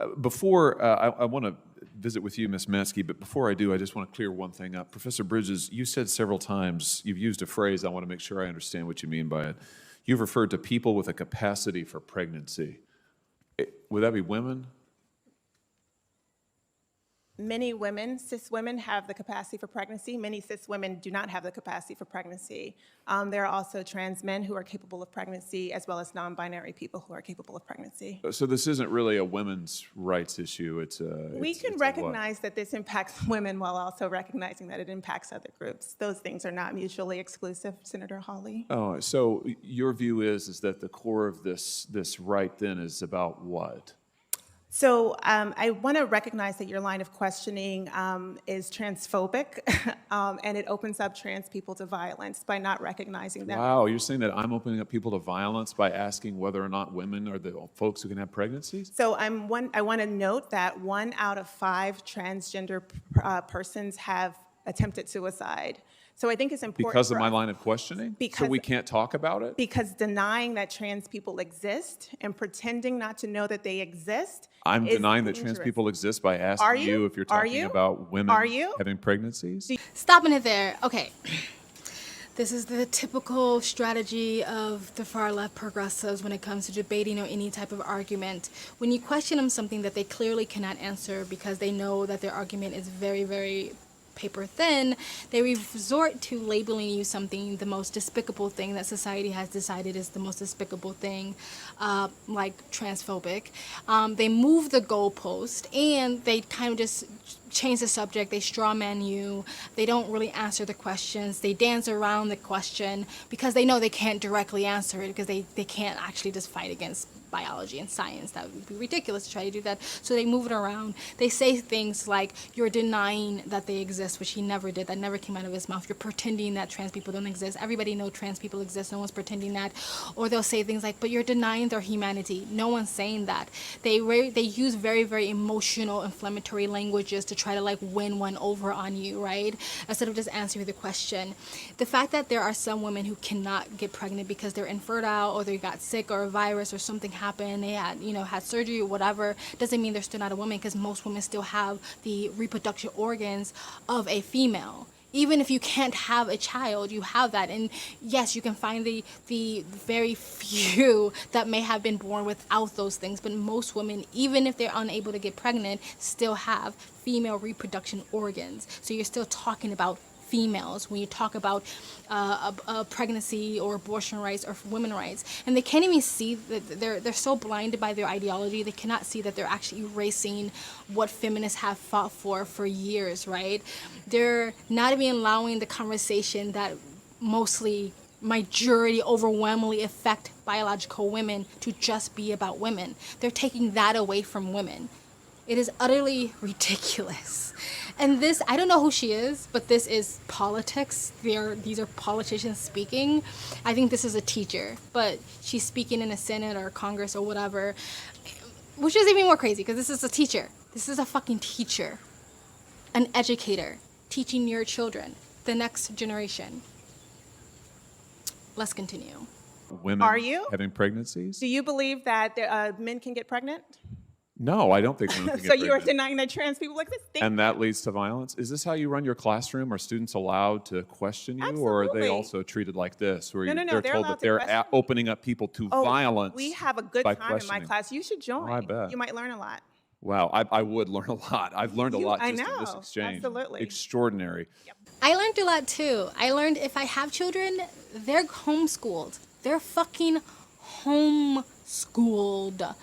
I want to visit with you, Ms. Mansky, but before I do, I just want to clear one thing up. Professor Bridges, you said several times, you've used a phrase, I want to make sure I understand what you mean by it. You've referred to people with a capacity for pregnancy. Would that be women? Many women, cis women, have the capacity for pregnancy. Many cis women do not have the capacity for pregnancy. There are also trans men who are capable of pregnancy, as well as non-binary people who are capable of pregnancy. So this isn't really a women's rights issue. We can recognize that this impacts women while also recognizing that it impacts other groups. Those things are not mutually exclusive, Senator Hawley. Oh, so your view is that the core of this right then is about what? So I want to recognize that your line of questioning is transphobic, and it opens up trans people to violence by not recognizing them. Wow, you're saying that I'm opening up people to violence by asking whether or not women are the folks who can have pregnancies? So I want to note that 1 out of 5 transgender persons have attempted suicide. So I think it's important because of my line of questioning? Because, so we can't talk about it? Because denying that trans people exist and pretending not to know that they exist I'm is denying that dangerous. trans people exist by asking you if you're talking about women having pregnancies? Stopping it there. Okay. This is the typical strategy of the far left progressives when it comes to debating or any type of argument. When you question them something that they clearly cannot answer because they know that their argument is very, very paper thin, they resort to labeling you something, the most despicable thing that society has decided is the most despicable thing, like transphobic. They move the goalpost and they kind of just change the subject. They straw man you. They don't really answer the questions. They dance around the question because they know they can't directly answer it because they can't actually just fight against biology and science. That would be ridiculous to try to do that. So they move it around. They say things like, you're denying that they exist, which he never did. That never came out of his mouth. You're pretending that trans people don't exist. Everybody knows trans people exist. No one's pretending that. Or they'll say things like, but you're denying their humanity. No one's saying that. They use very, very emotional, inflammatory languages to try to like win one over on you, right? Instead of just answering the question. The fact that there are some women who cannot get pregnant because they're infertile or they got sick or a virus or something happened, they had surgery or whatever, doesn't mean they're still not a woman, because most women still have the reproductive organs of a female. Even if you can't have a child, you have that. And yes, you can find the very few that may have been born without those things, but most women, even if they're unable to get pregnant, still have female reproduction organs. So you're still talking about females when you talk about a pregnancy or abortion rights or women's rights. And they can't even see that they're so blinded by their ideology, they cannot see that they're actually erasing what feminists have fought for years, right? They're not even allowing the conversation that mostly majority overwhelmingly affect biological women to just be about women. They're taking that away from women. It is utterly ridiculous. And this, I don't know who she is, but this is politics. These are politicians speaking. I think this is a teacher, but she's speaking in a Senate or Congress or whatever, which is even more crazy because this is a teacher. This is a fucking teacher, an educator, teaching your children, the next generation. Let's continue. Women Are you having pregnancies? Do you believe that men can get pregnant? No, I don't think women can get So pregnant. you are denying that trans people exist? And that leads to violence? Is this how you run your classroom? Are students allowed to question you? Absolutely. Or are they also treated like this, where No, they're told allowed that to they're question. opening up people to violence? We have a good by time in my questioning? class. You should join. I bet. You might learn a lot. Wow, I would learn a lot. I've learned a lot I just in this know, exchange. absolutely. Extraordinary. I learned a lot too. I learned if I have children, they're homeschooled. They're fucking homeschooled.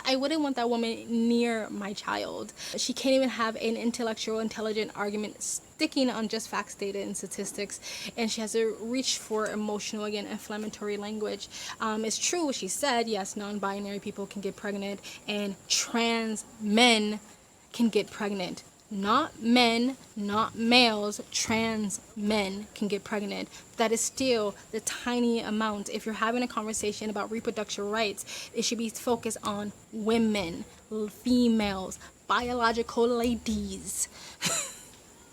I wouldn't want that woman near my child. She can't even have an intellectual, intelligent argument sticking on just facts, data, and statistics. And she has to reach for emotional, again, inflammatory language. It's true what she said. Yes, non-binary people can get pregnant, and trans men can get pregnant. Not men, not males, trans men can get pregnant. That is still the tiny amount. If you're having a conversation about reproductive rights, it should be focused on women, females, biological ladies.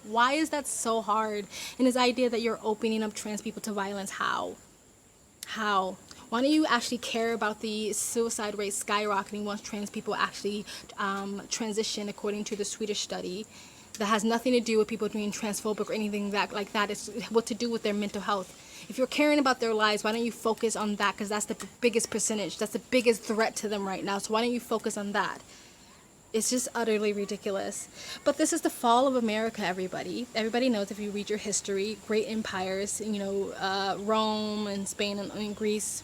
Why is that so hard? And this idea that you're opening up trans people to violence, how? Why don't you actually care about the suicide rate skyrocketing once trans people actually transition according to the Swedish study? That has nothing to do with people being transphobic or anything like that. It's what to do with their mental health. If you're caring about their lives, why don't you focus on that? Because that's the biggest percentage. That's the biggest threat to them right now. So why don't you focus on that? It's just utterly ridiculous. But this is the fall of America, everybody. Everybody knows, if you read your history, great empires, Rome and Spain and Greece,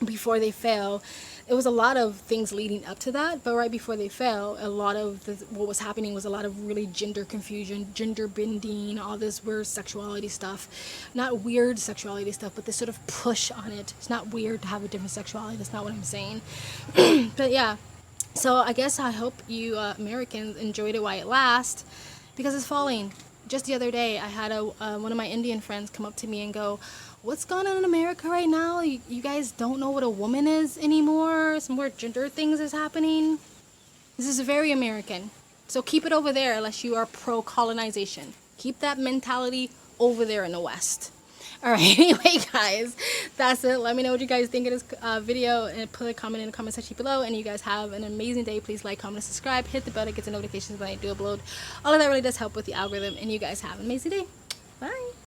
before they fell, it was a lot of things leading up to that, but right before they fell, a lot of what was happening was a lot of really gender confusion, gender bending, all this weird sexuality stuff. Not weird sexuality stuff, but this sort of push on it. It's not weird to have a different sexuality. That's not what I'm saying. But yeah, so I guess I hope you Americans enjoyed it while it lasts, because it's falling. Just the other day, I had one of my Indian friends come up to me and go, "What's going on in America right now? You guys don't know what a woman is anymore? Some more gender things is happening." This is very American. So keep it over there unless you are pro-colonization. Keep that mentality over there in the West. All right, anyway, guys, that's it. Let me know what you guys think of this video and put a comment in the comment section below. And you guys have an amazing day. Please like, comment, and subscribe. Hit the bell to get the notifications when I do upload. All of that really does help with the algorithm. And you guys have an amazing day. Bye.